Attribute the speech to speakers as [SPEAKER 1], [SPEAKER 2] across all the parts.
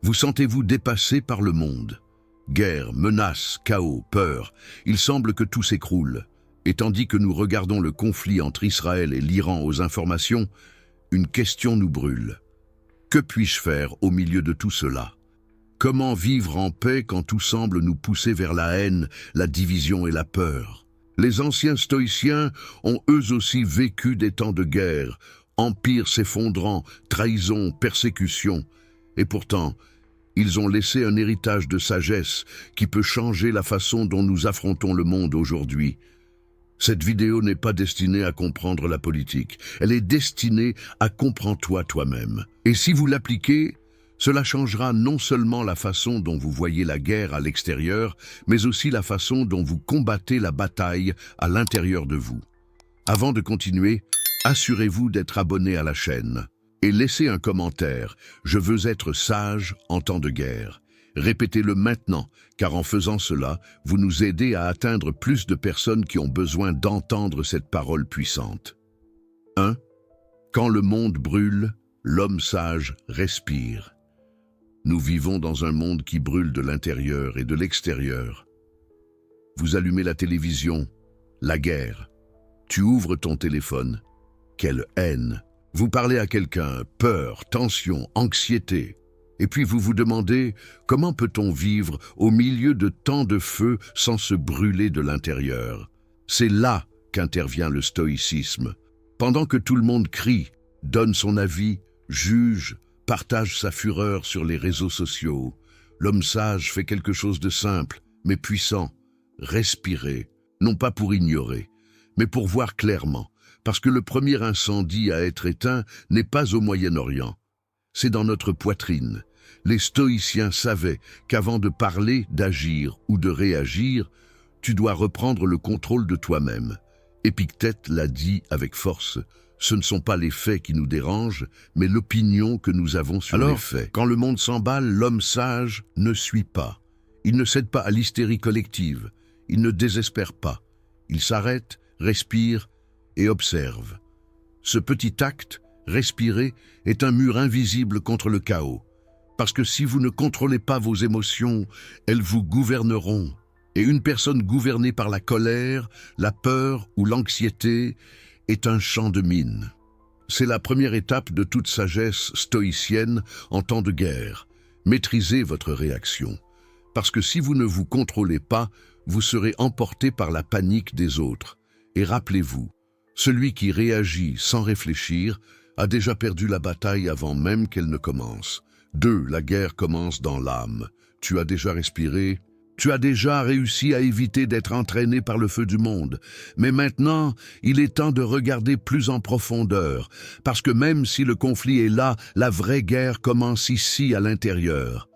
[SPEAKER 1] Vous sentez-vous dépassé par le monde? Guerre, menaces, chaos, peur, il semble que tout s'écroule. Et tandis que nous regardons le conflit entre Israël et l'Iran aux informations, une question nous brûle. Que puis-je faire au milieu de tout cela? Comment vivre en paix quand tout semble nous pousser vers la haine, la division et la peur? Les anciens stoïciens ont eux aussi vécu des temps de guerre, empires s'effondrant, trahison, persécution. Et pourtant, ils ont laissé un héritage de sagesse qui peut changer la façon dont nous affrontons le monde aujourd'hui. Cette vidéo n'est pas destinée à comprendre la politique, elle est destinée à comprendre toi-même. Et si vous l'appliquez, cela changera non seulement la façon dont vous voyez la guerre à l'extérieur, mais aussi la façon dont vous combattez la bataille à l'intérieur de vous. Avant de continuer, assurez-vous d'être abonné à la chaîne et laissez un commentaire « Je veux être sage en temps de guerre ». Répétez-le maintenant, car en faisant cela, vous nous aidez à atteindre plus de personnes qui ont besoin d'entendre cette parole puissante. 1. Quand le monde brûle, l'homme sage respire. Nous vivons dans un monde qui brûle de l'intérieur et de l'extérieur. Vous allumez la télévision, la guerre. Tu ouvres ton téléphone, quelle haine. Vous parlez à quelqu'un, peur, tension, anxiété. Et puis vous vous demandez, comment peut-on vivre au milieu de tant de feux sans se brûler de l'intérieur? C'est là qu'intervient le stoïcisme. Pendant que tout le monde crie, donne son avis, juge, partage sa fureur sur les réseaux sociaux, l'homme sage fait quelque chose de simple, mais puissant. Respirer, non pas pour ignorer, mais pour voir clairement, parce que le premier incendie à être éteint n'est pas au Moyen-Orient. C'est dans notre poitrine. Les stoïciens savaient qu'avant de parler, d'agir ou de réagir, tu dois reprendre le contrôle de toi-même. Épictète l'a dit avec force, ce ne sont pas les faits qui nous dérangent, mais l'opinion que nous avons sur les faits. Quand le monde s'emballe, l'homme sage ne suit pas. Il ne cède pas à l'hystérie collective. Il ne désespère pas. Il s'arrête, respire et observe. Ce petit acte, respirer, est un mur invisible contre le chaos. Parce que si vous ne contrôlez pas vos émotions, elles vous gouverneront. Et une personne gouvernée par la colère, la peur ou l'anxiété est un champ de mine. C'est la première étape de toute sagesse stoïcienne en temps de guerre. Maîtrisez votre réaction. Parce que si vous ne vous contrôlez pas, vous serez emporté par la panique des autres. Et rappelez-vous, celui qui réagit sans réfléchir a déjà perdu la bataille avant même qu'elle ne commence. 2. La guerre commence dans l'âme. Tu as déjà respiré? Tu as déjà réussi à éviter d'être entraîné par le feu du monde. Mais maintenant, il est temps de regarder plus en profondeur, parce que même si le conflit est là, la vraie guerre commence ici à l'intérieur.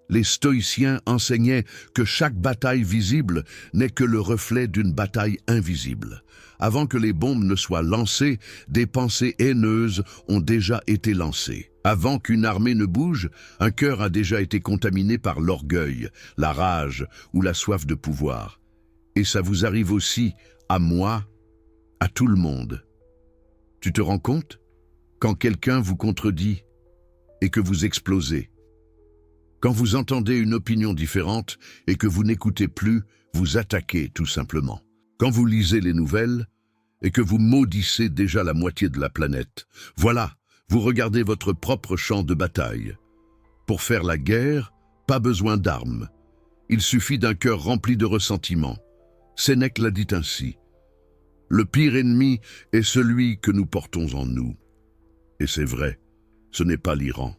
[SPEAKER 1] Les stoïciens enseignaient que chaque bataille visible n'est que le reflet d'une bataille invisible. Avant que les bombes ne soient lancées, des pensées haineuses ont déjà été lancées. Avant qu'une armée ne bouge, un cœur a déjà été contaminé par l'orgueil, la rage ou la soif de pouvoir. Et ça vous arrive aussi, à moi, à tout le monde. Tu te rends compte? Quand quelqu'un vous contredit et que vous explosez. Quand vous entendez une opinion différente et que vous n'écoutez plus, vous attaquez tout simplement. Quand vous lisez les nouvelles et que vous maudissez déjà la moitié de la planète, voilà, vous regardez votre propre champ de bataille. Pour faire la guerre, pas besoin d'armes. Il suffit d'un cœur rempli de ressentiment. Sénèque l'a dit ainsi. Le pire ennemi est celui que nous portons en nous. Et c'est vrai, ce n'est pas l'Iran,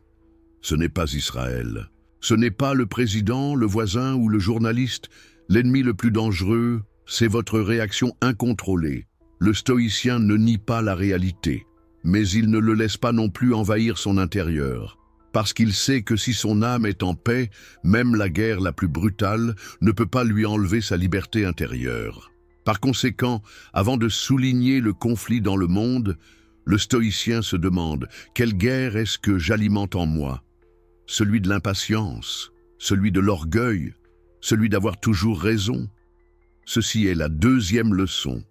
[SPEAKER 1] ce n'est pas Israël. Ce n'est pas le président, le voisin ou le journaliste. L'ennemi le plus dangereux, c'est votre réaction incontrôlée. Le stoïcien ne nie pas la réalité, mais il ne le laisse pas non plus envahir son intérieur. Parce qu'il sait que si son âme est en paix, même la guerre la plus brutale ne peut pas lui enlever sa liberté intérieure. Par conséquent, avant de souligner le conflit dans le monde, le stoïcien se demande « Quelle guerre est-ce que j'alimente en moi ?» Celui de l'impatience, celui de l'orgueil, celui d'avoir toujours raison. Ceci est la deuxième leçon.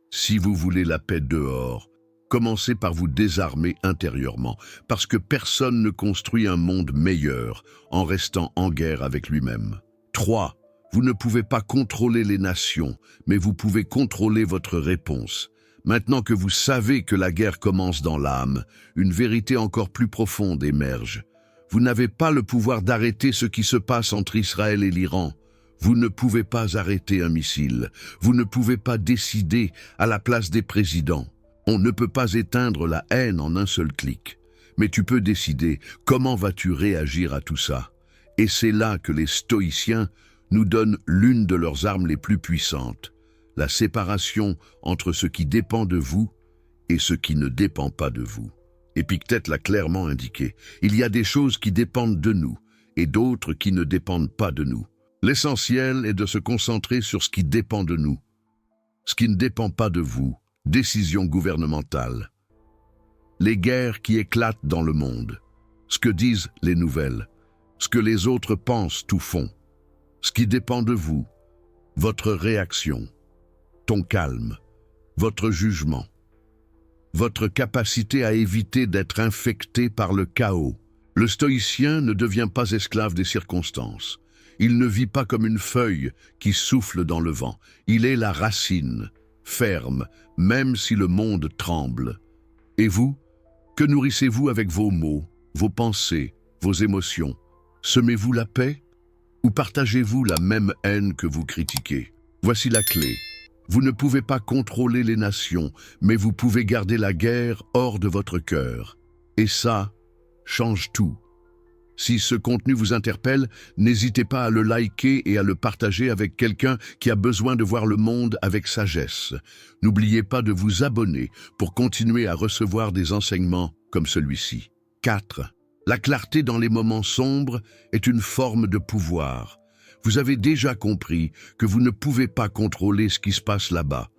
[SPEAKER 1] Si vous voulez la paix dehors, Commencez par vous désarmer intérieurement, parce que personne ne construit un monde meilleur en restant en guerre avec lui-même. 3. Vous ne pouvez pas contrôler les nations, mais vous pouvez contrôler votre réponse. Maintenant que vous savez que la guerre commence dans l'âme, une vérité encore plus profonde émerge. Vous n'avez pas le pouvoir d'arrêter ce qui se passe entre Israël et l'Iran. Vous ne pouvez pas arrêter un missile. Vous ne pouvez pas décider à la place des présidents. On ne peut pas éteindre la haine en un seul clic. Mais tu peux décider comment vas-tu réagir à tout ça. Et c'est là que les stoïciens nous donnent l'une de leurs armes les plus puissantes, la séparation entre ce qui dépend de vous et ce qui ne dépend pas de vous. Épictète l'a clairement indiqué. Il y a des choses qui dépendent de nous et d'autres qui ne dépendent pas de nous. L'essentiel est de se concentrer sur ce qui dépend de nous. Ce qui ne dépend pas de vous, décision gouvernementale. Les guerres qui éclatent dans le monde, ce que disent les nouvelles, ce que les autres pensent ou font, ce qui dépend de vous, votre réaction, ton calme, votre jugement, votre capacité à éviter d'être infecté par le chaos. Le stoïcien ne devient pas esclave des circonstances. Il ne vit pas comme une feuille qui souffle dans le vent. Il est la racine, ferme, même si le monde tremble. Et vous, que nourrissez-vous avec vos mots, vos pensées, vos émotions? Semez-vous la paix ou partagez-vous la même haine que vous critiquez? Voici la clé. Vous ne pouvez pas contrôler les nations, mais vous pouvez garder la guerre hors de votre cœur. Et ça change tout. Si ce contenu vous interpelle, n'hésitez pas à le liker et à le partager avec quelqu'un qui a besoin de voir le monde avec sagesse. N'oubliez pas de vous abonner pour continuer à recevoir des enseignements comme celui-ci. 4. La clarté dans les moments sombres est une forme de pouvoir. Vous avez déjà compris que vous ne pouvez pas contrôler ce qui se passe là-bas,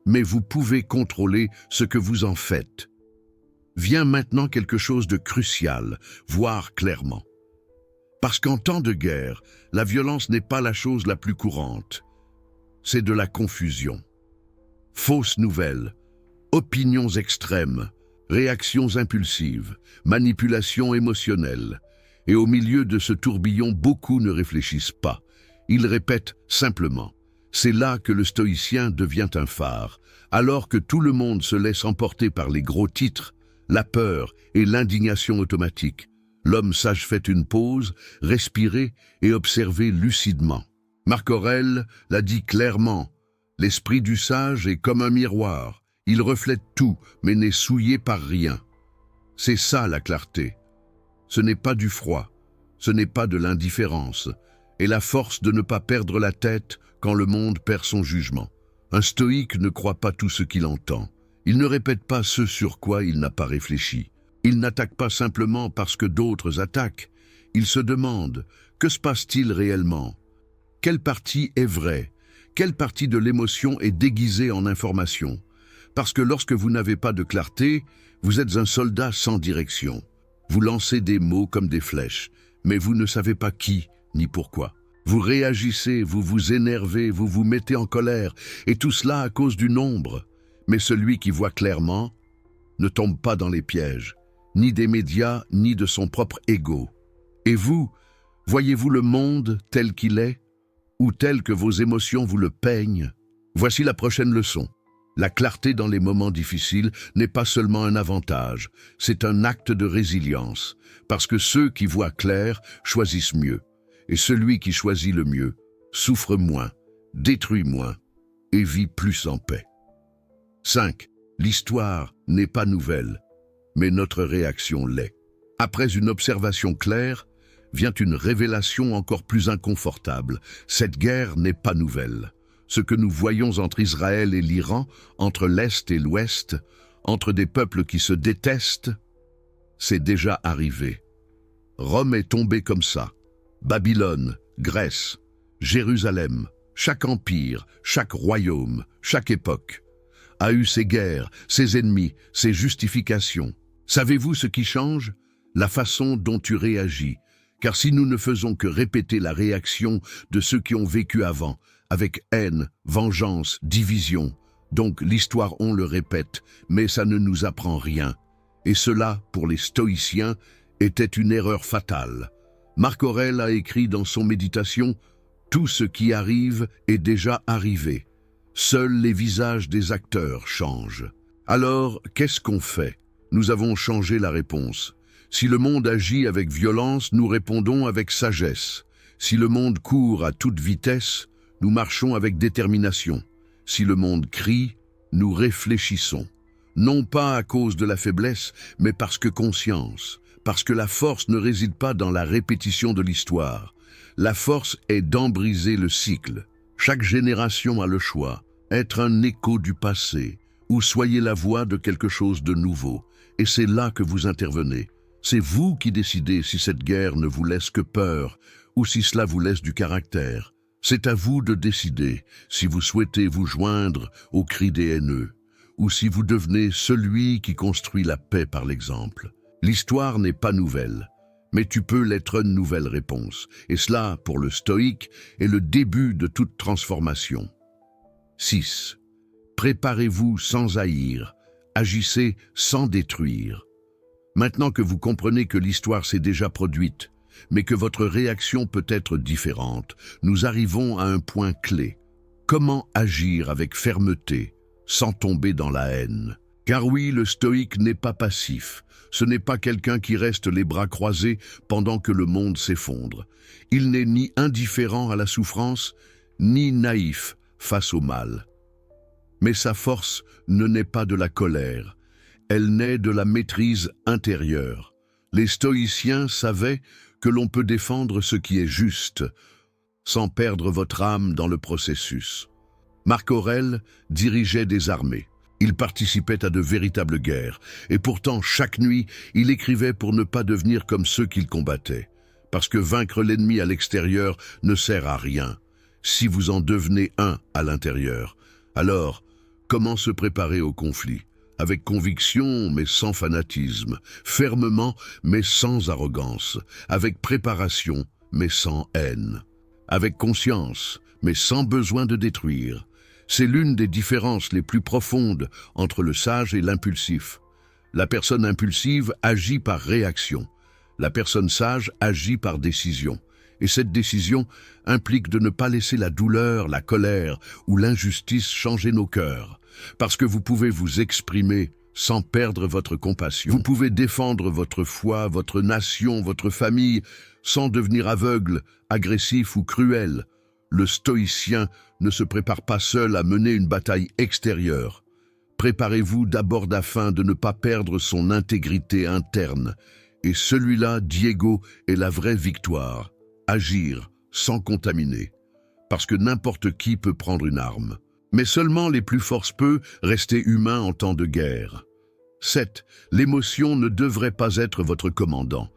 [SPEAKER 1] mais vous pouvez contrôler ce que vous en faites. Vient maintenant quelque chose de crucial, voire clairement. Parce qu'en temps de guerre, la violence n'est pas la chose la plus courante. C'est de la confusion. Fausses nouvelles, opinions extrêmes, réactions impulsives, manipulations émotionnelles. Et au milieu de ce tourbillon, beaucoup ne réfléchissent pas. Ils répètent simplement. C'est là que le stoïcien devient un phare. Alors que tout le monde se laisse emporter par les gros titres, la peur et l'indignation automatique, l'homme sage fait une pause, respirer et observer lucidement. Marc Aurèle l'a dit clairement, l'esprit du sage est comme un miroir, il reflète tout mais n'est souillé par rien. C'est ça la clarté. Ce n'est pas du froid, ce n'est pas de l'indifférence, et la force de ne pas perdre la tête quand le monde perd son jugement. Un stoïque ne croit pas tout ce qu'il entend. Il ne répète pas ce sur quoi il n'a pas réfléchi. Il n'attaque pas simplement parce que d'autres attaquent. Il se demande, que se passe-t-il réellement? Quelle partie est vraie? Quelle partie de l'émotion est déguisée en information? Parce que lorsque vous n'avez pas de clarté, vous êtes un soldat sans direction. Vous lancez des mots comme des flèches, mais vous ne savez pas qui ni pourquoi. Vous réagissez, vous vous énervez, vous vous mettez en colère, et tout cela à cause du nombre. Mais celui qui voit clairement ne tombe pas dans les pièges, ni des médias, ni de son propre ego. Et vous, voyez-vous le monde tel qu'il est, ou tel que vos émotions vous le peignent? Voici la prochaine leçon. La clarté dans les moments difficiles n'est pas seulement un avantage, c'est un acte de résilience, parce que ceux qui voient clair choisissent mieux, et celui qui choisit le mieux souffre moins, détruit moins, et vit plus en paix. 5. L'histoire n'est pas nouvelle, mais notre réaction l'est. Après une observation claire, vient une révélation encore plus inconfortable. Cette guerre n'est pas nouvelle. Ce que nous voyons entre Israël et l'Iran, entre l'Est et l'Ouest, entre des peuples qui se détestent, c'est déjà arrivé. Rome est tombée comme ça. Babylone, Grèce, Jérusalem, chaque empire, chaque royaume, chaque époque a eu ses guerres, ses ennemis, ses justifications. Savez-vous ce qui change? La façon dont tu réagis. Car si nous ne faisons que répéter la réaction de ceux qui ont vécu avant, avec haine, vengeance, division, Donc l'histoire, on le répète, mais ça ne nous apprend rien. Et cela, pour les stoïciens, était une erreur fatale. Marc Aurèle a écrit dans son Méditation « Tout ce qui arrive est déjà arrivé. Seuls les visages des acteurs changent. » Alors, qu'est-ce qu'on fait? Nous avons changé la réponse. Si le monde agit avec violence, nous répondons avec sagesse. Si le monde court à toute vitesse, nous marchons avec détermination. Si le monde crie, nous réfléchissons. Non pas à cause de la faiblesse, mais parce que conscience. Parce que la force ne réside pas dans la répétition de l'histoire. La force est d'embriser le cycle. Chaque génération a le choix. Être un écho du passé, ou soyez la voix de quelque chose de nouveau. Et c'est là que vous intervenez. C'est vous qui décidez si cette guerre ne vous laisse que peur, ou si cela vous laisse du caractère. C'est à vous de décider si vous souhaitez vous joindre aux cris des haineux, ou si vous devenez celui qui construit la paix par l'exemple. L'histoire n'est pas nouvelle, mais tu peux l'être une nouvelle réponse. Et cela, pour le stoïque, est le début de toute transformation. 6. Préparez-vous sans haïr, agissez sans détruire. Maintenant que vous comprenez que l'histoire s'est déjà produite, mais que votre réaction peut être différente, nous arrivons à un point clé. Comment agir avec fermeté, sans tomber dans la haine? Car oui, le stoïque n'est pas passif. Ce n'est pas quelqu'un qui reste les bras croisés pendant que le monde s'effondre. Il n'est ni indifférent à la souffrance, ni naïf face au mal. Mais sa force ne naît pas de la colère. Elle naît de la maîtrise intérieure. Les stoïciens savaient que l'on peut défendre ce qui est juste, sans perdre votre âme dans le processus. Marc Aurèle dirigeait des armées. Il participait à de véritables guerres, et pourtant chaque nuit, il écrivait pour ne pas devenir comme ceux qu'il combattait. Parce que vaincre l'ennemi à l'extérieur ne sert à rien, si vous en devenez un à l'intérieur. Alors, comment se préparer au conflit? Avec conviction, mais sans fanatisme, fermement, mais sans arrogance, avec préparation, mais sans haine, avec conscience, mais sans besoin de détruire. C'est l'une des différences les plus profondes entre le sage et l'impulsif. La personne impulsive agit par réaction. La personne sage agit par décision. Et cette décision implique de ne pas laisser la douleur, la colère ou l'injustice changer nos cœurs. Parce que vous pouvez vous exprimer sans perdre votre compassion. Vous pouvez défendre votre foi, votre nation, votre famille, sans devenir aveugle, agressif ou cruel. Le stoïcien ne se prépare pas seul à mener une bataille extérieure. Préparez-vous d'abord afin de ne pas perdre son intégrité interne. Et celui-là, Diego, est la vraie victoire. Agir sans contaminer. Parce que n'importe qui peut prendre une arme. Mais seulement les plus forts peuvent rester humains en temps de guerre. 7. L'émotion ne devrait pas être votre commandant.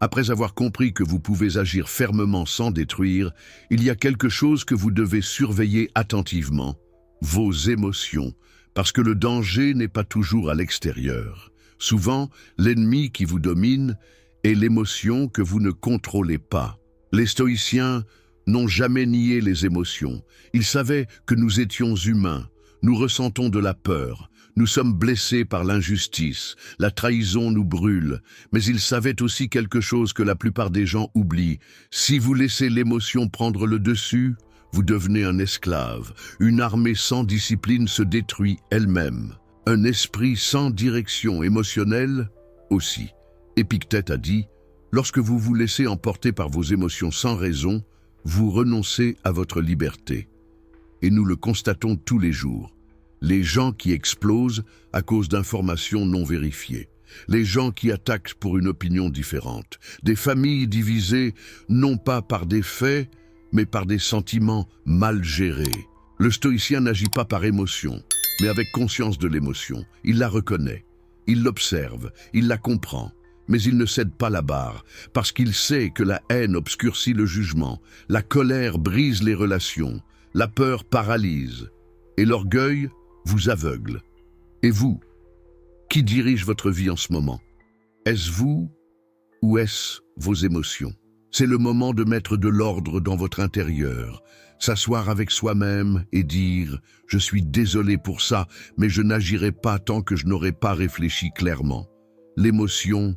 [SPEAKER 1] Après avoir compris que vous pouvez agir fermement sans détruire, il y a quelque chose que vous devez surveiller attentivement. Vos émotions. Parce que le danger n'est pas toujours à l'extérieur. Souvent, l'ennemi qui vous domine est l'émotion que vous ne contrôlez pas. Les stoïciens n'ont jamais nié les émotions. Ils savaient que nous étions humains. Nous ressentons de la peur. Nous sommes blessés par l'injustice. La trahison nous brûle. Mais ils savaient aussi quelque chose que la plupart des gens oublient. Si vous laissez l'émotion prendre le dessus, vous devenez un esclave. Une armée sans discipline se détruit elle-même. Un esprit sans direction émotionnelle aussi. Épictète a dit « Lorsque vous vous laissez emporter par vos émotions sans raison, vous renoncez à votre liberté. » Et nous le constatons tous les jours. Les gens qui explosent à cause d'informations non vérifiées. Les gens qui attaquent pour une opinion différente. Des familles divisées non pas par des faits, mais par des sentiments mal gérés. Le stoïcien n'agit pas par émotion, mais avec conscience de l'émotion. Il la reconnaît, il l'observe, il la comprend. Mais il ne cède pas la barre, parce qu'il sait que la haine obscurcit le jugement, la colère brise les relations, la peur paralyse, et l'orgueil vous aveugle. Et vous, qui dirige votre vie en ce moment? Est-ce vous ou est-ce vos émotions? C'est le moment de mettre de l'ordre dans votre intérieur, s'asseoir avec soi-même et dire « Je suis désolé pour ça, mais je n'agirai pas tant que je n'aurai pas réfléchi clairement. » L'émotion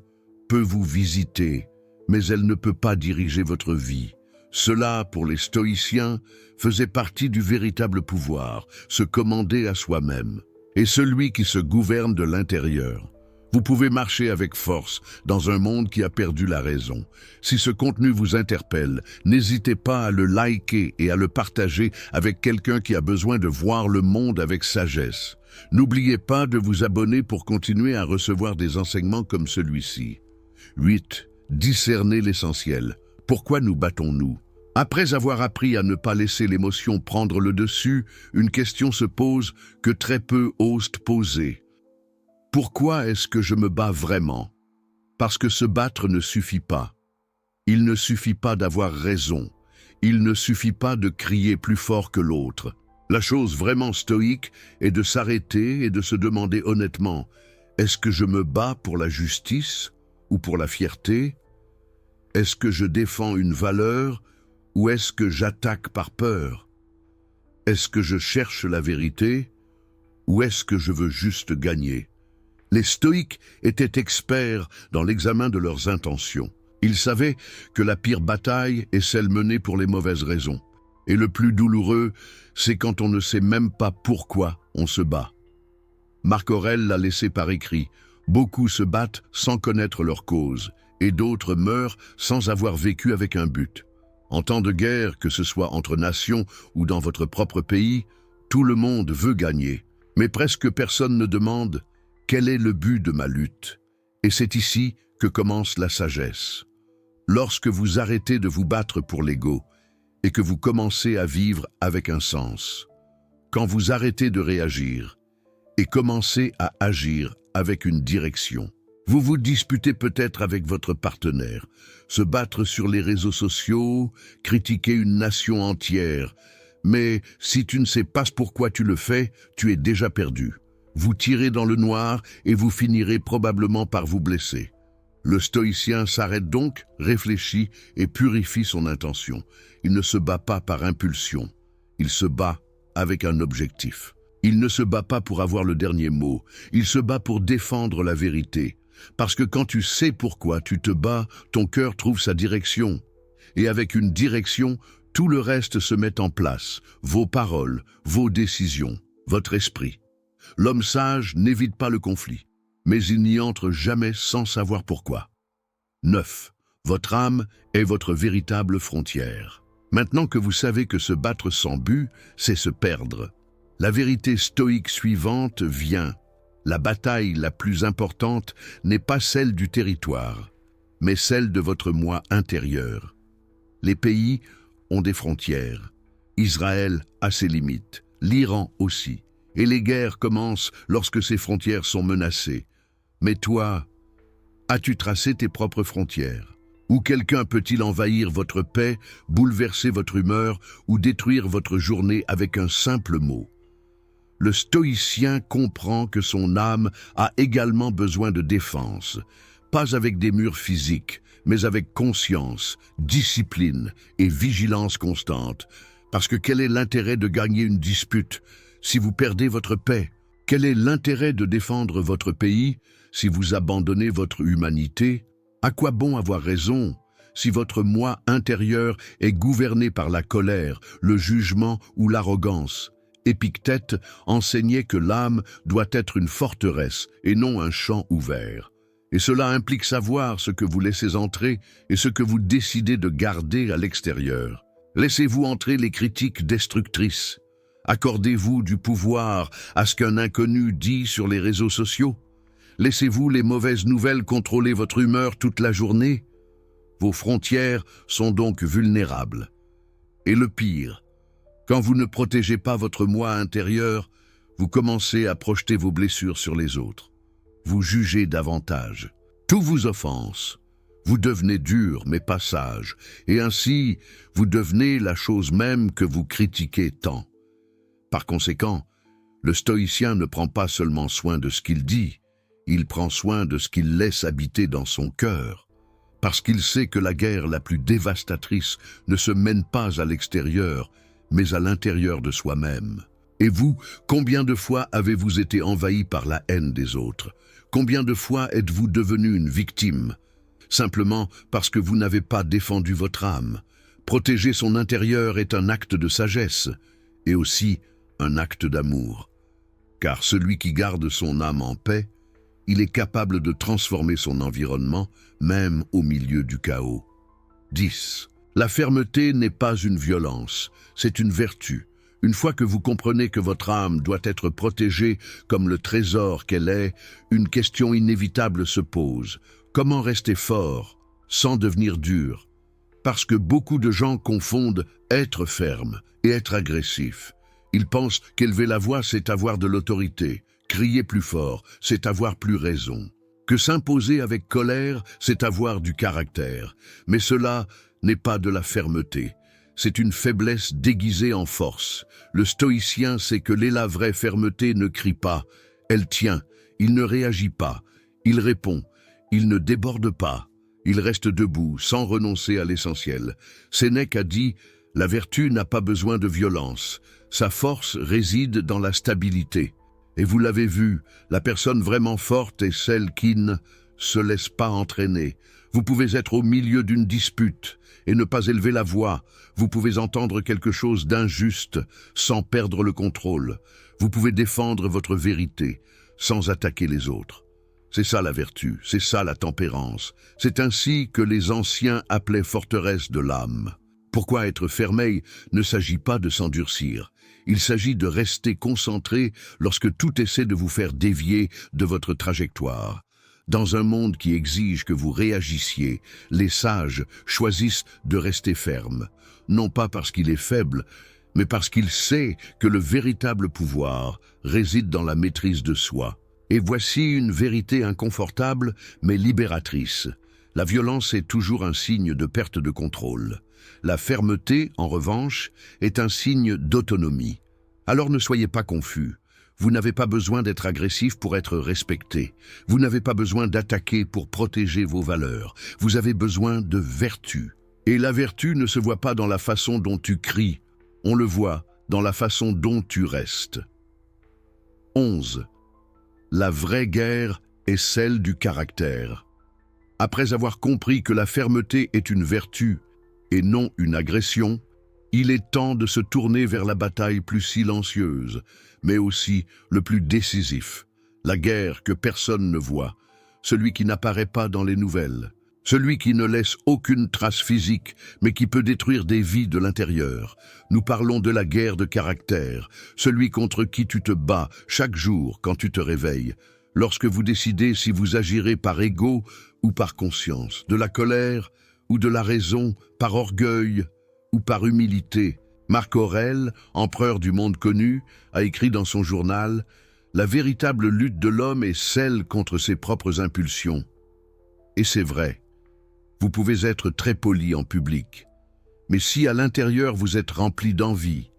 [SPEAKER 1] peut vous visiter, mais elle ne peut pas diriger votre vie. Cela, pour les stoïciens, faisait partie du véritable pouvoir, se commander à soi-même. Et celui qui se gouverne de l'intérieur. Vous pouvez marcher avec force dans un monde qui a perdu la raison. Si ce contenu vous interpelle, n'hésitez pas à le liker et à le partager avec quelqu'un qui a besoin de voir le monde avec sagesse. N'oubliez pas de vous abonner pour continuer à recevoir des enseignements comme celui-ci. 8. Discerner l'essentiel. Pourquoi nous battons-nous? Après avoir appris à ne pas laisser l'émotion prendre le dessus, une question se pose que très peu osent poser. Pourquoi est-ce que je me bats vraiment? Parce que se battre ne suffit pas. Il ne suffit pas d'avoir raison. Il ne suffit pas de crier plus fort que l'autre. La chose vraiment stoïque est de s'arrêter et de se demander honnêtement, est-ce que je me bats pour la justice ou pour la fierté? Est-ce que je défends une valeur ou est-ce que j'attaque par peur? Est-ce que je cherche la vérité ou est-ce que je veux juste gagner? Les stoïques étaient experts dans l'examen de leurs intentions. Ils savaient que la pire bataille est celle menée pour les mauvaises raisons. Et le plus douloureux, c'est quand on ne sait même pas pourquoi on se bat. Marc Aurèle l'a laissé par écrit. Beaucoup se battent sans connaître leur cause, et d'autres meurent sans avoir vécu avec un but. En temps de guerre, que ce soit entre nations ou dans votre propre pays, tout le monde veut gagner. Mais presque personne ne demande « Quel est le but de ma lutte ?» Et c'est ici que commence la sagesse. Lorsque vous arrêtez de vous battre pour l'ego et que vous commencez à vivre avec un sens, quand vous arrêtez de réagir et commencez à agir avec une direction, vous vous disputez peut-être avec votre partenaire, se battre sur les réseaux sociaux, critiquer une nation entière, mais si tu ne sais pas pourquoi tu le fais, tu es déjà perdu. Vous tirez dans le noir et vous finirez probablement par vous blesser. Le stoïcien s'arrête donc, réfléchit et purifie son intention. Il ne se bat pas par impulsion, il se bat avec un objectif. Il ne se bat pas pour avoir le dernier mot, il se bat pour défendre la vérité. Parce que quand tu sais pourquoi tu te bats, ton cœur trouve sa direction. Et avec une direction, tout le reste se met en place, vos paroles, vos décisions, votre esprit. L'homme sage n'évite pas le conflit, mais il n'y entre jamais sans savoir pourquoi. 9. Votre âme est votre véritable frontière. Maintenant que vous savez que se battre sans but, c'est se perdre, la vérité stoïque suivante vient. La bataille la plus importante n'est pas celle du territoire, mais celle de votre moi intérieur. Les pays ont des frontières. Israël a ses limites, l'Iran aussi. Et les guerres commencent lorsque ces frontières sont menacées. Mais toi, as-tu tracé tes propres frontières? Ou quelqu'un peut-il envahir votre paix, bouleverser votre humeur ou détruire votre journée avec un simple mot? Le stoïcien comprend que son âme a également besoin de défense, pas avec des murs physiques, mais avec conscience, discipline et vigilance constante. Parce que quel est l'intérêt de gagner une dispute si vous perdez votre paix? Quel est l'intérêt de défendre votre pays si vous abandonnez votre humanité? À quoi bon avoir raison si votre moi intérieur est gouverné par la colère, le jugement ou l'arrogance? Épictète enseignait que l'âme doit être une forteresse et non un champ ouvert. Et cela implique savoir ce que vous laissez entrer et ce que vous décidez de garder à l'extérieur. Laissez-vous entrer les critiques destructrices? Accordez-vous du pouvoir à ce qu'un inconnu dit sur les réseaux sociaux? Laissez-vous les mauvaises nouvelles contrôler votre humeur toute la journée? Vos frontières sont donc vulnérables. Et le pire, quand vous ne protégez pas votre moi intérieur, vous commencez à projeter vos blessures sur les autres. Vous jugez davantage. Tout vous offense. Vous devenez dur mais pas sage, et ainsi vous devenez la chose même que vous critiquez tant. Par conséquent, le stoïcien ne prend pas seulement soin de ce qu'il dit, il prend soin de ce qu'il laisse habiter dans son cœur. parce qu'il sait que la guerre la plus dévastatrice ne se mène pas à l'extérieur, mais à l'intérieur de soi-même. Et vous, combien de fois avez-vous été envahi par la haine des autres? Combien de fois êtes-vous devenu une victime? Simplement parce que vous n'avez pas défendu votre âme. Protéger son intérieur est un acte de sagesse, et aussi un acte d'amour. Car celui qui garde son âme en paix, il est capable de transformer son environnement, même au milieu du chaos. 10. La fermeté n'est pas une violence, c'est une vertu. Une fois que vous comprenez que votre âme doit être protégée comme le trésor qu'elle est, une question inévitable se pose. Comment rester fort sans devenir dur? Parce que beaucoup de gens confondent être ferme et être agressif. Ils pensent qu'élever la voix, c'est avoir de l'autorité. Crier plus fort, c'est avoir plus raison. Que s'imposer avec colère, c'est avoir du caractère. Mais cela n'est pas de la fermeté. C'est une faiblesse déguisée en force. Le stoïcien sait que la vraie fermeté ne crie pas. Elle tient. Il ne réagit pas. Il répond. Il ne déborde pas. Il reste debout, sans renoncer à l'essentiel. Sénèque a dit « La vertu n'a pas besoin de violence. Sa force réside dans la stabilité. » Et vous l'avez vu, la personne vraiment forte est celle qui ne se laisse pas entraîner. Vous pouvez être au milieu d'une dispute et ne pas élever la voix. Vous pouvez entendre quelque chose d'injuste sans perdre le contrôle. Vous pouvez défendre votre vérité sans attaquer les autres. C'est ça la vertu, c'est ça la tempérance. C'est ainsi que les anciens appelaient forteresse de l'âme. Pourquoi être fermé ne s'agit pas de s'endurcir. Il s'agit de rester concentré lorsque tout essaie de vous faire dévier de votre trajectoire. Dans un monde qui exige que vous réagissiez, les sages choisissent de rester fermes, non pas parce qu'il est faible, mais parce qu'il sait que le véritable pouvoir réside dans la maîtrise de soi. Et voici une vérité inconfortable, mais libératrice. La violence est toujours un signe de perte de contrôle. La fermeté, en revanche, est un signe d'autonomie. Alors ne soyez pas confus. Vous n'avez pas besoin d'être agressif pour être respecté. Vous n'avez pas besoin d'attaquer pour protéger vos valeurs. Vous avez besoin de vertu. Et la vertu ne se voit pas dans la façon dont tu cries. On le voit dans la façon dont tu restes. 11. La vraie guerre est celle du caractère. Après avoir compris que la fermeté est une vertu et non une agression, il est temps de se tourner vers la bataille plus silencieuse, mais aussi le plus décisif, la guerre que personne ne voit, celui qui n'apparaît pas dans les nouvelles, celui qui ne laisse aucune trace physique, mais qui peut détruire des vies de l'intérieur. Nous parlons de la guerre de caractère, celui contre qui tu te bats chaque jour quand tu te réveilles, lorsque vous décidez si vous agirez par ego ou par conscience, de la colère ou de la raison, par orgueil ou par humilité. Marc Aurèle, empereur du monde connu, a écrit dans son journal « La véritable lutte de l'homme est celle contre ses propres impulsions. » Et c'est vrai. Vous pouvez être très poli en public. Mais si à l'intérieur vous êtes rempli d'envie,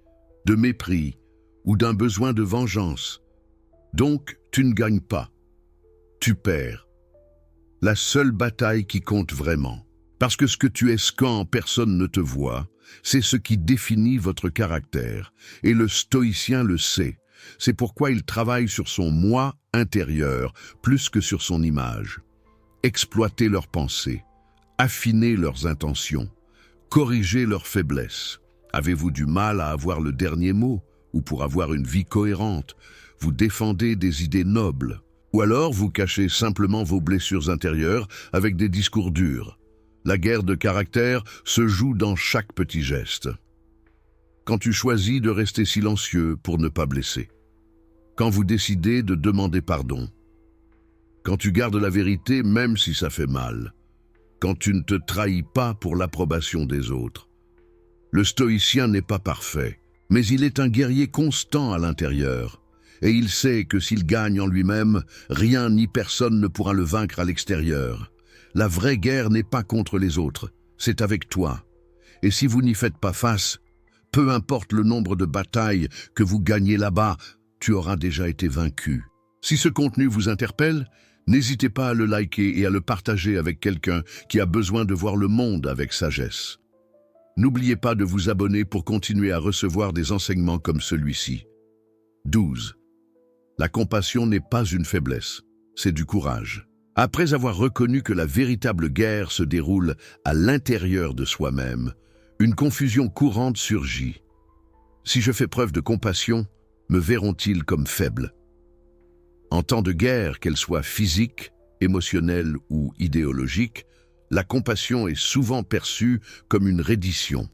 [SPEAKER 1] de mépris ou d'un besoin de vengeance, donc tu ne gagnes pas. Tu perds. La seule bataille qui compte vraiment. Parce que ce que tu es quand personne ne te voit, c'est ce qui définit votre caractère. Et le stoïcien le sait. C'est pourquoi il travaille sur son moi intérieur plus que sur son image. Exploiter leurs pensées, affiner leurs intentions, corriger leurs faiblesses. Avez-vous du mal à avoir le dernier mot ou pour avoir une vie cohérente? Vous défendez des idées nobles. Ou alors vous cachez simplement vos blessures intérieures avec des discours durs. La guerre de caractère se joue dans chaque petit geste. Quand tu choisis de rester silencieux pour ne pas blesser. Quand vous décidez de demander pardon. Quand tu gardes la vérité même si ça fait mal. Quand tu ne te trahis pas pour l'approbation des autres. Le stoïcien n'est pas parfait, mais il est un guerrier constant à l'intérieur. Et il sait que s'il gagne en lui-même, rien ni personne ne pourra le vaincre à l'extérieur. La vraie guerre n'est pas contre les autres, c'est avec toi. Et si vous n'y faites pas face, peu importe le nombre de batailles que vous gagnez là-bas, tu auras déjà été vaincu. Si ce contenu vous interpelle, N'hésitez pas à le liker et à le partager avec quelqu'un qui a besoin de voir le monde avec sagesse. N'oubliez pas de vous abonner pour continuer à recevoir des enseignements comme celui-ci. 12. La compassion n'est pas une faiblesse, c'est du courage. Après avoir reconnu que la véritable guerre se déroule à l'intérieur de soi-même, une confusion courante surgit. Si je fais preuve de compassion, me verront-ils comme faible? En temps de guerre, qu'elle soit physique, émotionnelle ou idéologique, la compassion est souvent perçue comme une reddition,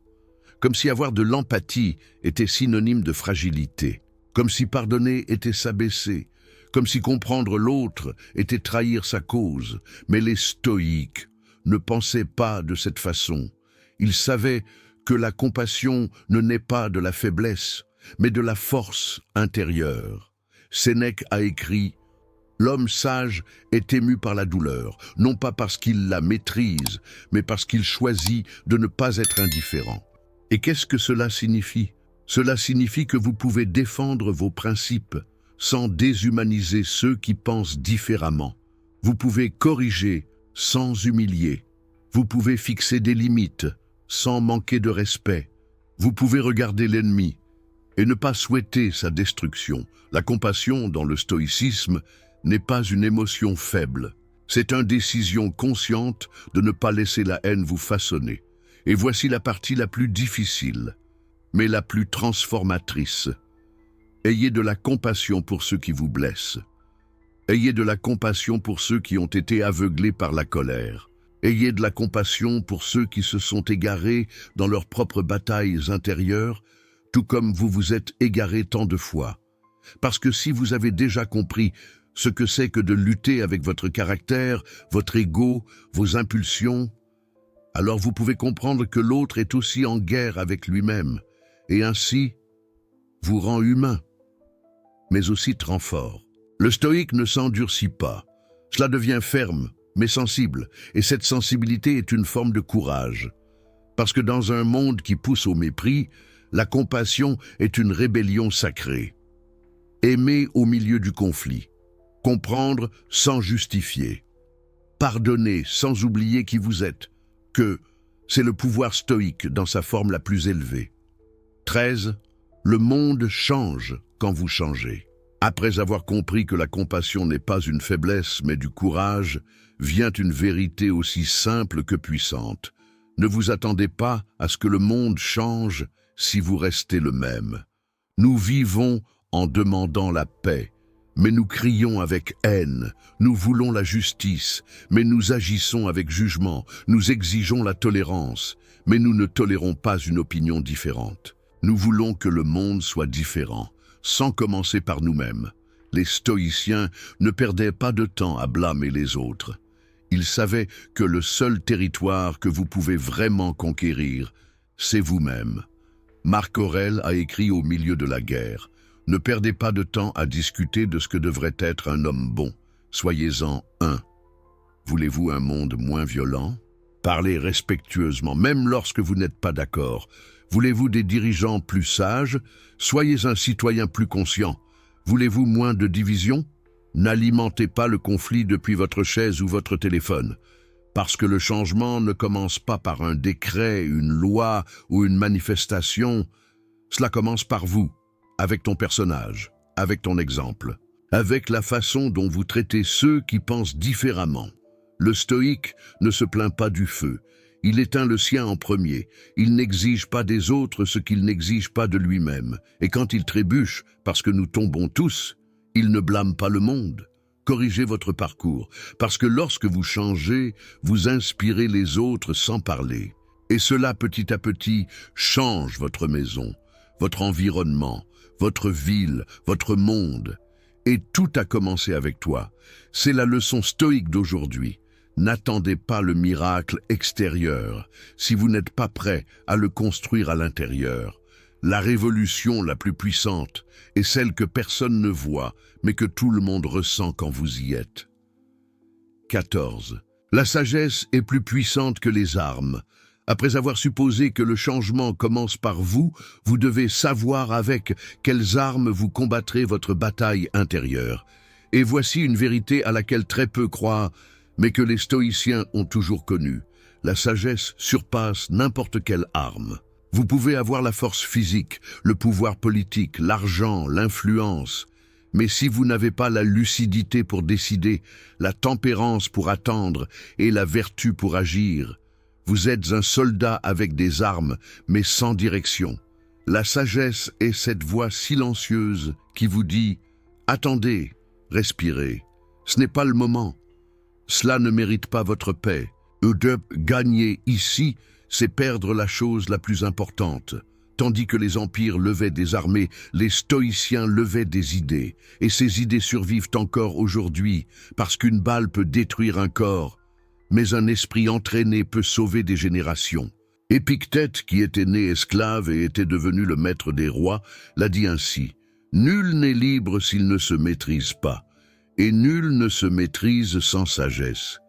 [SPEAKER 1] comme si avoir de l'empathie était synonyme de fragilité, comme si pardonner était s'abaisser, comme si comprendre l'autre était trahir sa cause. Mais les stoïques ne pensaient pas de cette façon. Ils savaient que la compassion ne naît pas de la faiblesse, mais de la force intérieure. Sénèque a écrit « L'homme sage est ému par la douleur, non pas parce qu'il la maîtrise, mais parce qu'il choisit de ne pas être indifférent. » Et qu'est-ce que cela signifie? Cela signifie que vous pouvez défendre vos principes sans déshumaniser ceux qui pensent différemment. Vous pouvez corriger sans humilier. Vous pouvez fixer des limites sans manquer de respect. Vous pouvez regarder l'ennemi et ne pas souhaiter sa destruction. La compassion, dans le stoïcisme, n'est pas une émotion faible. C'est une décision consciente de ne pas laisser la haine vous façonner. Et voici la partie la plus difficile, mais la plus transformatrice. Ayez de la compassion pour ceux qui vous blessent. Ayez de la compassion pour ceux qui ont été aveuglés par la colère. Ayez de la compassion pour ceux qui se sont égarés dans leurs propres batailles intérieures, tout comme vous vous êtes égarés tant de fois. Parce que si vous avez déjà compris ce que c'est que de lutter avec votre caractère, votre ego, vos impulsions, alors vous pouvez comprendre que l'autre est aussi en guerre avec lui-même, et ainsi vous rend humain, mais aussi te rend fort. Le stoïque ne s'endurcit pas. Cela devient ferme, mais sensible, et cette sensibilité est une forme de courage. Parce que dans un monde qui pousse au mépris, la compassion est une rébellion sacrée. Aimer au milieu du conflit, comprendre sans justifier, pardonner sans oublier qui vous êtes, que c'est le pouvoir stoïque dans sa forme la plus élevée. 13. Le monde change quand vous changez. Après avoir compris que la compassion n'est pas une faiblesse mais du courage, vient une vérité aussi simple que puissante. Ne vous attendez pas à ce que le monde change si vous restez le même. Nous vivons en demandant la paix, mais nous crions avec haine. Nous voulons la justice, mais nous agissons avec jugement. Nous exigeons la tolérance, mais nous ne tolérons pas une opinion différente. Nous voulons que le monde soit différent, sans commencer par nous-mêmes. Les stoïciens ne perdaient pas de temps à blâmer les autres. Ils savaient que le seul territoire que vous pouvez vraiment conquérir, c'est vous-même. Marc Aurèle a écrit au milieu de la guerre: « Ne perdez pas de temps à discuter de ce que devrait être un homme bon. Soyez-en un. » Voulez-vous un monde moins violent? Parlez respectueusement, même lorsque vous n'êtes pas d'accord. Voulez-vous des dirigeants plus sages? Soyez un citoyen plus conscient. Voulez-vous moins de division? N'alimentez pas le conflit depuis votre chaise ou votre téléphone. Parce que le changement ne commence pas par un décret, une loi ou une manifestation. Cela commence par vous, avec ton personnage, avec ton exemple, avec la façon dont vous traitez ceux qui pensent différemment. Le stoïque ne se plaint pas du feu. Il éteint le sien en premier. Il n'exige pas des autres ce qu'il n'exige pas de lui-même. Et quand il trébuche, parce que nous tombons tous, il ne blâme pas le monde. Corrigez votre parcours, parce que lorsque vous changez, vous inspirez les autres sans parler. Et cela, petit à petit, change votre maison, votre environnement, votre ville, votre monde. Et tout a commencé avec toi. C'est la leçon stoïque d'aujourd'hui. N'attendez pas le miracle extérieur si vous n'êtes pas prêt à le construire à l'intérieur. La révolution la plus puissante est celle que personne ne voit, mais que tout le monde ressent quand vous y êtes. 14. La sagesse est plus puissante que les armes. Après avoir supposé que le changement commence par vous, vous devez savoir avec quelles armes vous combattrez votre bataille intérieure. Et voici une vérité à laquelle très peu croient, mais que les stoïciens ont toujours connue. La sagesse surpasse n'importe quelle arme. Vous pouvez avoir la force physique, le pouvoir politique, l'argent, l'influence. Mais si vous n'avez pas la lucidité pour décider, la tempérance pour attendre et la vertu pour agir, vous êtes un soldat avec des armes, mais sans direction. La sagesse est cette voix silencieuse qui vous dit « Attendez, respirez, ce n'est pas le moment. Cela ne mérite pas votre paix. Gagner ici, c'est perdre la chose la plus importante. » Tandis que les empires levaient des armées, les stoïciens levaient des idées. Et ces idées survivent encore aujourd'hui, parce qu'une balle peut détruire un corps, mais un esprit entraîné peut sauver des générations. Épictète, qui était né esclave et était devenu le maître des rois, l'a dit ainsi: « Nul n'est libre s'il ne se maîtrise pas, et nul ne se maîtrise sans sagesse. »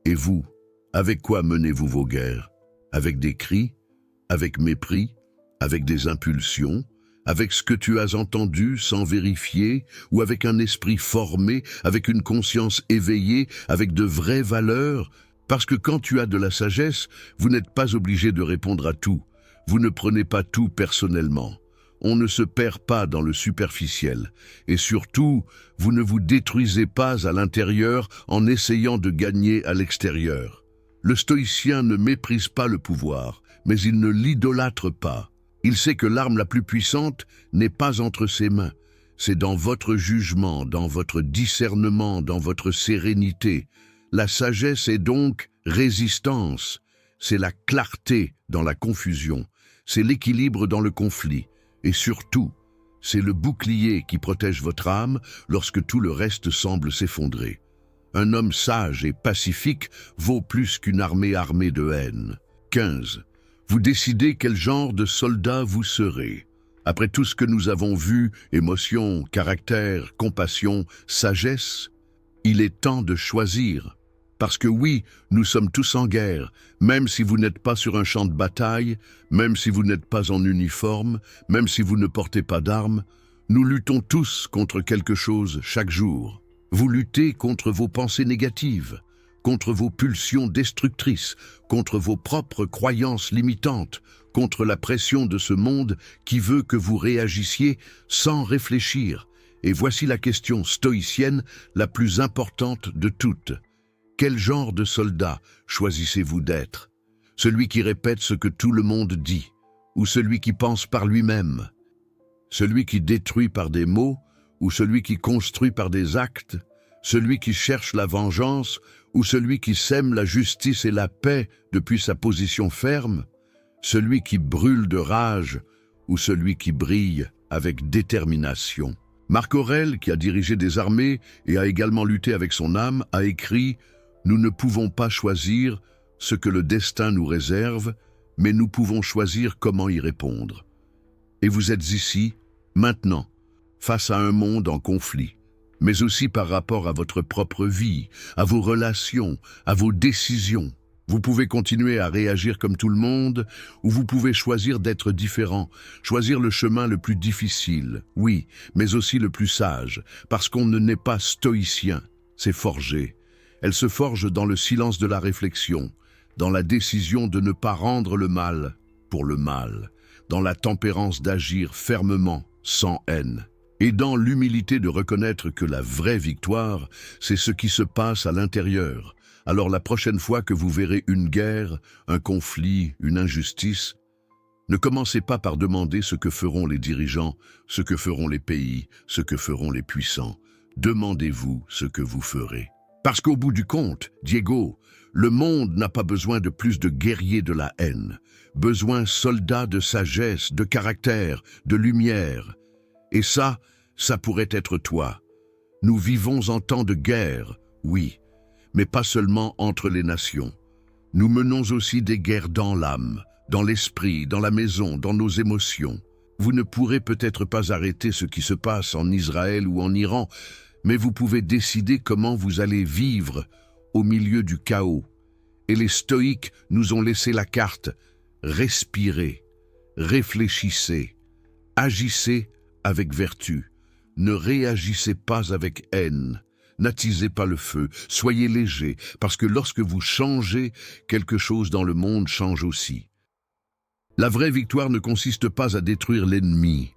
[SPEAKER 1] Et vous, avec quoi menez-vous vos guerres? Avec des cris? Avec mépris? Avec des impulsions, avec ce que tu as entendu sans vérifier, ou avec un esprit formé, avec une conscience éveillée, avec de vraies valeurs? Parce que quand tu as de la sagesse, vous n'êtes pas obligé de répondre à tout. Vous ne prenez pas tout personnellement. On ne se perd pas dans le superficiel. Et surtout, vous ne vous détruisez pas à l'intérieur en essayant de gagner à l'extérieur. Le stoïcien ne méprise pas le pouvoir, mais il ne l'idolâtre pas. Il sait que l'arme la plus puissante n'est pas entre ses mains. C'est dans votre jugement, dans votre discernement, dans votre sérénité. La sagesse est donc résistance. C'est la clarté dans la confusion. C'est l'équilibre dans le conflit. Et surtout, c'est le bouclier qui protège votre âme lorsque tout le reste semble s'effondrer. Un homme sage et pacifique vaut plus qu'une armée armée de haine. 15. Vous décidez quel genre de soldat vous serez. Après tout ce que nous avons vu, émotion, caractère, compassion, sagesse, il est temps de choisir. Parce que oui, nous sommes tous en guerre, même si vous n'êtes pas sur un champ de bataille, même si vous n'êtes pas en uniforme, même si vous ne portez pas d'armes, nous luttons tous contre quelque chose chaque jour. Vous luttez contre vos pensées négatives, contre vos pulsions destructrices, contre vos propres croyances limitantes, contre la pression de ce monde qui veut que vous réagissiez sans réfléchir. Et voici la question stoïcienne la plus importante de toutes. Quel genre de soldat choisissez-vous d'être? Celui qui répète ce que tout le monde dit, ou celui qui pense par lui-même? Celui qui détruit par des mots, ou celui qui construit par des actes? Celui qui cherche la vengeance, ou celui qui sème la justice et la paix depuis sa position ferme? Celui qui brûle de rage, ou celui qui brille avec détermination? Marc Aurèle, qui a dirigé des armées et a également lutté avec son âme, a écrit « Nous ne pouvons pas choisir ce que le destin nous réserve, mais nous pouvons choisir comment y répondre. » Et vous êtes ici, maintenant, face à un monde en conflit, mais aussi par rapport à votre propre vie, à vos relations, à vos décisions. Vous pouvez continuer à réagir comme tout le monde, ou vous pouvez choisir d'être différent, choisir le chemin le plus difficile, oui, mais aussi le plus sage, parce qu'on ne naît pas stoïcien, c'est forgé. Elle se forge dans le silence de la réflexion, dans la décision de ne pas rendre le mal pour le mal, dans la tempérance d'agir fermement, sans haine, et dans l'humilité de reconnaître que la vraie victoire, c'est ce qui se passe à l'intérieur. Alors la prochaine fois que vous verrez une guerre, un conflit, une injustice, ne commencez pas par demander ce que feront les dirigeants, ce que feront les pays, ce que feront les puissants. Demandez-vous ce que vous ferez. Parce qu'au bout du compte, Diego, le monde n'a pas besoin de plus de guerriers de la haine, besoin soldats de sagesse, de caractère, de lumière. Et ça pourrait être toi. Nous vivons en temps de guerre, oui, mais pas seulement entre les nations. Nous menons aussi des guerres dans l'âme, dans l'esprit, dans la maison, dans nos émotions. Vous ne pourrez peut-être pas arrêter ce qui se passe en Israël ou en Iran, mais vous pouvez décider comment vous allez vivre au milieu du chaos. Et les stoïques nous ont laissé la carte. Respirez, réfléchissez, agissez avec vertu. Ne réagissez pas avec haine. N'attisez pas le feu. Soyez léger, parce que lorsque vous changez, quelque chose dans le monde change aussi. La vraie victoire ne consiste pas à détruire l'ennemi.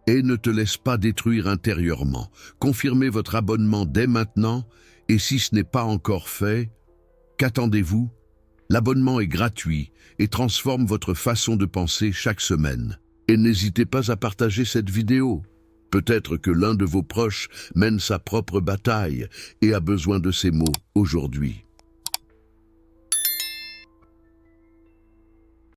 [SPEAKER 1] Et ne te laisse pas détruire intérieurement. Confirmez votre abonnement dès maintenant, et si ce n'est pas encore fait, qu'attendez-vous? L'abonnement est gratuit et transforme votre façon de penser chaque semaine. Et n'hésitez pas à partager cette vidéo. Peut-être que l'un de vos proches mène sa propre bataille et a besoin de ces mots aujourd'hui.